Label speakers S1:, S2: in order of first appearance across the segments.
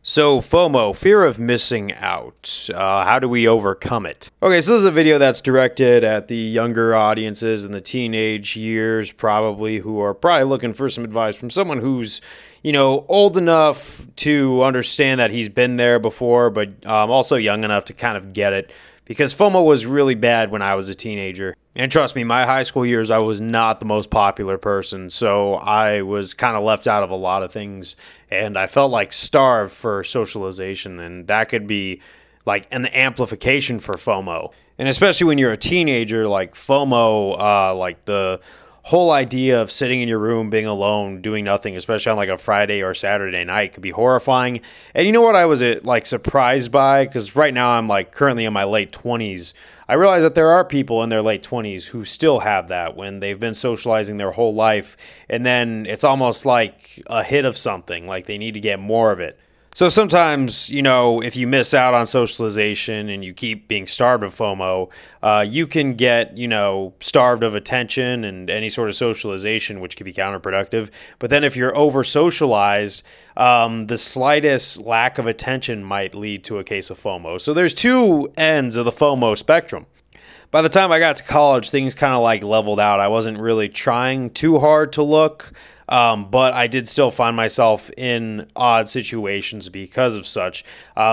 S1: So FOMO, fear of missing out. How do we overcome it? Okay, so this is a video that's directed at the younger audiences in the teenage years, probably, who are probably looking for some advice from someone who's, old enough to understand that he's been there before, but also young enough to kind of get it. Because FOMO was really bad when I was a teenager. And trust me, my high school years, I was not the most popular person. So I was kind of left out of a lot of things. And I felt like starved for socialization. And that could be like an amplification for FOMO. And especially when you're a teenager, like FOMO, like the whole idea of sitting in your room, being alone, doing nothing, especially on like a Friday or Saturday night, could be horrifying. And you know what I was like surprised by? Because right now I'm like currently in my late 20s. I realize that there are people in their late 20s who still have that when they've been socializing their whole life. And then it's almost like a hit of something, like they need to get more of it. So sometimes, if you miss out on socialization and you keep being starved of FOMO, you can get, starved of attention and any sort of socialization, which can be counterproductive. But then if you're over socialized, the slightest lack of attention might lead to a case of FOMO. So there's two ends of the FOMO spectrum. By the time I got to college, things kind of like leveled out. I wasn't really trying too hard to look. But I did still find myself in odd situations because of such.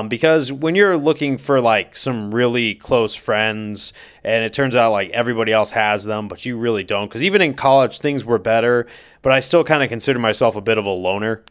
S1: Because when you're looking for like some really close friends and it turns out like everybody else has them, but you really don't. Because even in college, things were better, but I still kind of consider myself a bit of a loner.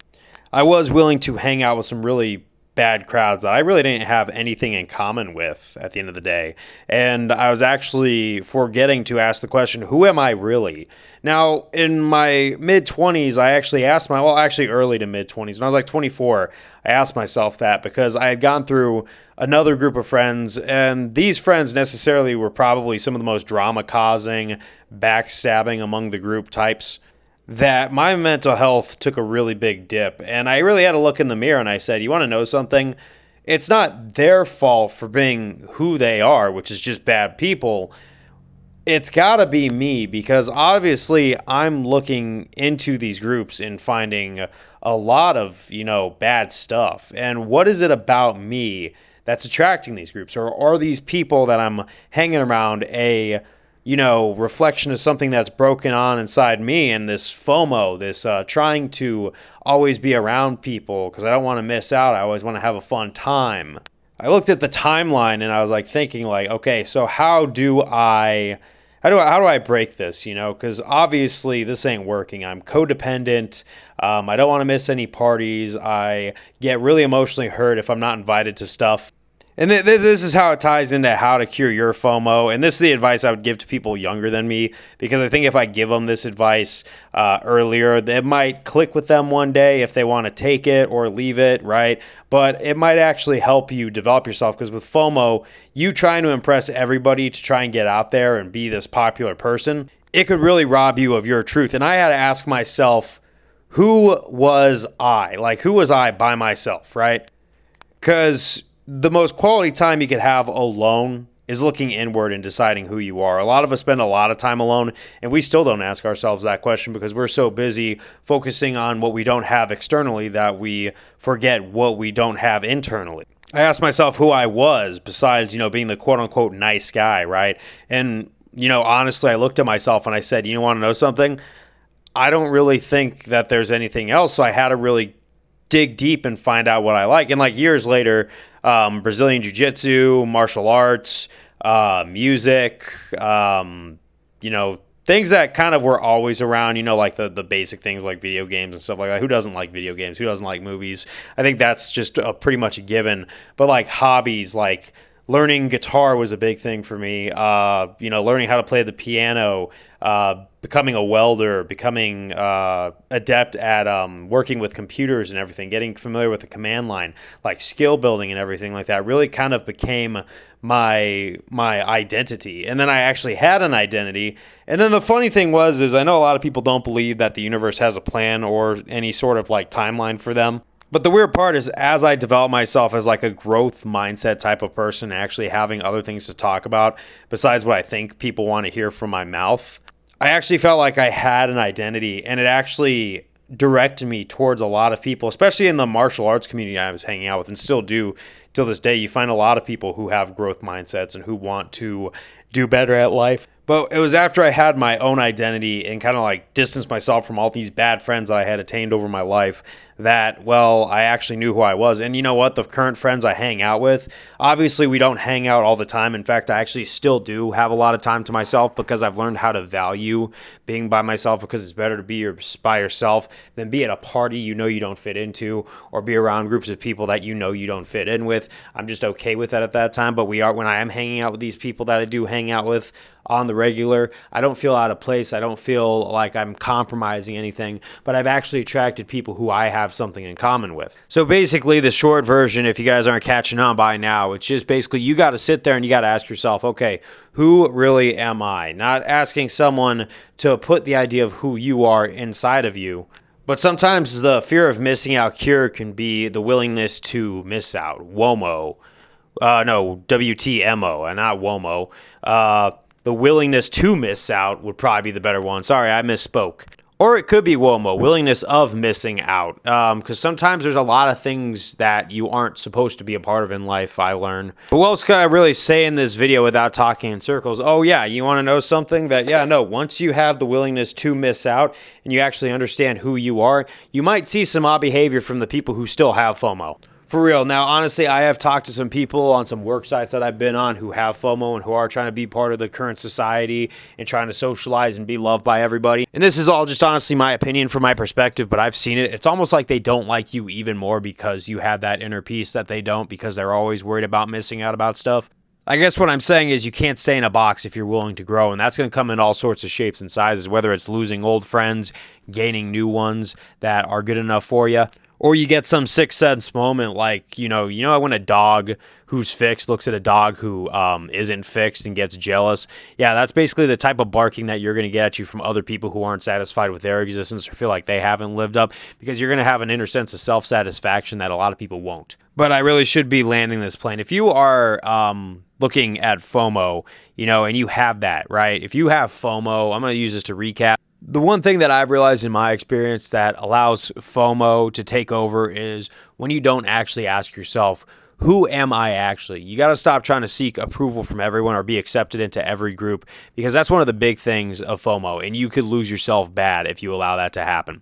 S1: I was willing to hang out with some really bad crowds that I really didn't have anything in common with at the end of the day. And I was actually forgetting to ask the question, who am I really? Now, in my mid-20s, I actually asked early to mid-20s. When I was like 24, I asked myself that because I had gone through another group of friends, and these friends necessarily were probably some of the most drama-causing, backstabbing among the group types, that my mental health took a really big dip. And I really had to look in the mirror and I said, you want to know something? It's not their fault for being who they are, which is just bad people. It's got to be me, because obviously I'm looking into these groups and finding a lot of, bad stuff. And what is it about me that's attracting these groups? Or are these people that I'm hanging around a reflection of something that's broken on inside me, and this FOMO, this trying to always be around people because I don't want to miss out. I always want to have a fun time. I looked at the timeline and I was like thinking like, okay, so how do I break this, because obviously this ain't working. I'm codependent. I don't want to miss any parties. I get really emotionally hurt if I'm not invited to stuff. And this is how it ties into how to cure your FOMO. And this is the advice I would give to people younger than me, because I think if I give them this advice earlier, it might click with them one day if they want to take it or leave it, right? But it might actually help you develop yourself, because with FOMO, you trying to impress everybody to try and get out there and be this popular person, it could really rob you of your truth. And I had to ask myself, who was I? Like, who was I by myself, right? Because the most quality time you could have alone is looking inward and deciding who you are. A lot of us spend a lot of time alone, and we still don't ask ourselves that question because we're so busy focusing on what we don't have externally that we forget what we don't have internally. I asked myself who I was besides, being the quote-unquote nice guy, right? And, honestly, I looked at myself and I said, you want to know something? I don't really think that there's anything else, so I had to really dig deep and find out what I like. And like years later, Brazilian Jiu-Jitsu, martial arts, music, things that kind of were always around, like the basic things like video games and stuff like that. Who doesn't like video games? Who doesn't like movies? I think that's just pretty much a given. But like hobbies, like learning guitar was a big thing for me. Learning how to play the piano, becoming a welder, becoming adept at working with computers and everything, getting familiar with the command line, like skill building and everything like that really kind of became my identity. And then I actually had an identity. And then the funny thing is I know a lot of people don't believe that the universe has a plan or any sort of like timeline for them. But the weird part is, as I develop myself as like a growth mindset type of person, actually having other things to talk about besides what I think people want to hear from my mouth, I actually felt like I had an identity, and it actually directed me towards a lot of people, especially in the martial arts community I was hanging out with and still do till this day. You find a lot of people who have growth mindsets and who want to do better at life. But it was after I had my own identity and kind of like distanced myself from all these bad friends that I had attained over my life that, well, I actually knew who I was. And you know what? The current friends I hang out with, obviously we don't hang out all the time. In fact, I actually still do have a lot of time to myself because I've learned how to value being by myself, because it's better to be by yourself than be at a party you know you don't fit into, or be around groups of people that you know you don't fit in with. I'm just okay with that at that time. But when I am hanging out with these people that I do hang out with on the regular, I don't feel out of place. I don't feel like I'm compromising anything, but I've actually attracted people who I have something in common with. So basically, the short version, if you guys aren't catching on by now, it's just basically you got to sit there and you got to ask yourself, okay, who really am I? Not asking someone to put the idea of who you are inside of you. But sometimes the fear of missing out cure can be the willingness to miss out. WOMO. No, WTMO, and not WOMO. The willingness to miss out would probably be the better one. Sorry, I misspoke. Or it could be WOMO, willingness of missing out. Because sometimes there's a lot of things that you aren't supposed to be a part of in life, I learn. But what else could I really say in this video without talking in circles? Oh yeah, you want to know something? Once you have the willingness to miss out and you actually understand who you are, you might see some odd behavior from the people who still have FOMO. For real. Now, honestly, I have talked to some people on some work sites that I've been on who have FOMO and who are trying to be part of the current society and trying to socialize and be loved by everybody. And this is all just honestly my opinion from my perspective, but I've seen it. It's almost like they don't like you even more because you have that inner peace that they don't, because they're always worried about missing out about stuff. I guess what I'm saying is you can't stay in a box if you're willing to grow, and that's going to come in all sorts of shapes and sizes, whether it's losing old friends, gaining new ones that are good enough for you, or you get some sixth sense moment like, when a dog who's fixed looks at a dog who isn't fixed and gets jealous. Yeah, that's basically the type of barking that you're going to get at you from other people who aren't satisfied with their existence or feel like they haven't lived up, because you're going to have an inner sense of self-satisfaction that a lot of people won't. But I really should be landing this plane. If you are looking at FOMO, and you have that, right? If you have FOMO, I'm going to use this to recap. The one thing that I've realized in my experience that allows FOMO to take over is when you don't actually ask yourself, who am I actually? You got to stop trying to seek approval from everyone or be accepted into every group, because that's one of the big things of FOMO, and you could lose yourself bad if you allow that to happen.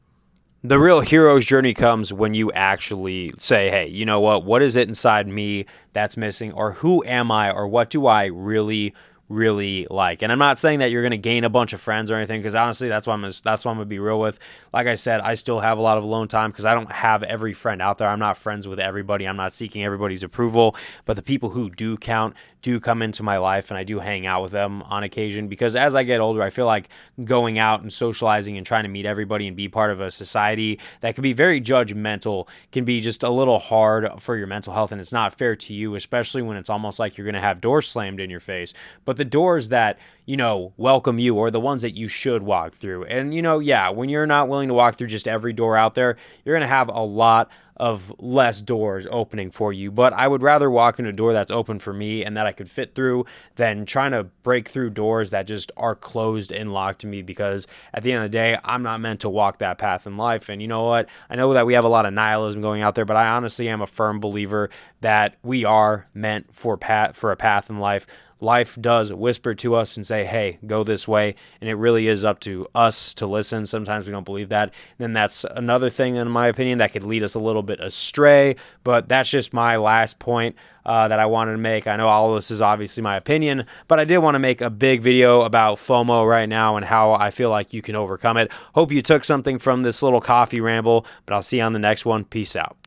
S1: The real hero's journey comes when you actually say, hey, you know what is it inside me that's missing, or who am I, or what do I really like? And I'm not saying that you're going to gain a bunch of friends or anything, because honestly, that's what I'm going to be real with. Like I said, I still have a lot of alone time because I don't have every friend out there. I'm not friends with everybody. I'm not seeking everybody's approval, but the people who do count do come into my life, and I do hang out with them on occasion, because as I get older, I feel like going out and socializing and trying to meet everybody and be part of a society that can be very judgmental can be just a little hard for your mental health, and it's not fair to you, especially when it's almost like you're going to have doors slammed in your face. But the doors that, welcome you are the ones that you should walk through. And, when you're not willing to walk through just every door out there, you're going to have a lot of less doors opening for you. But I would rather walk in a door that's open for me and that I could fit through than trying to break through doors that just are closed and locked to me, because at the end of the day, I'm not meant to walk that path in life. And you know what? I know that we have a lot of nihilism going out there, but I honestly am a firm believer that we are meant for a path in life. Life does whisper to us and say, hey, go this way. And it really is up to us to listen. Sometimes we don't believe that. Then that's another thing, in my opinion, that could lead us a little bit astray. But that's just my last point that I wanted to make. I know all of this is obviously my opinion, but I did want to make a big video about FOMO right now and how I feel like you can overcome it. Hope you took something from this little coffee ramble, but I'll see you on the next one. Peace out.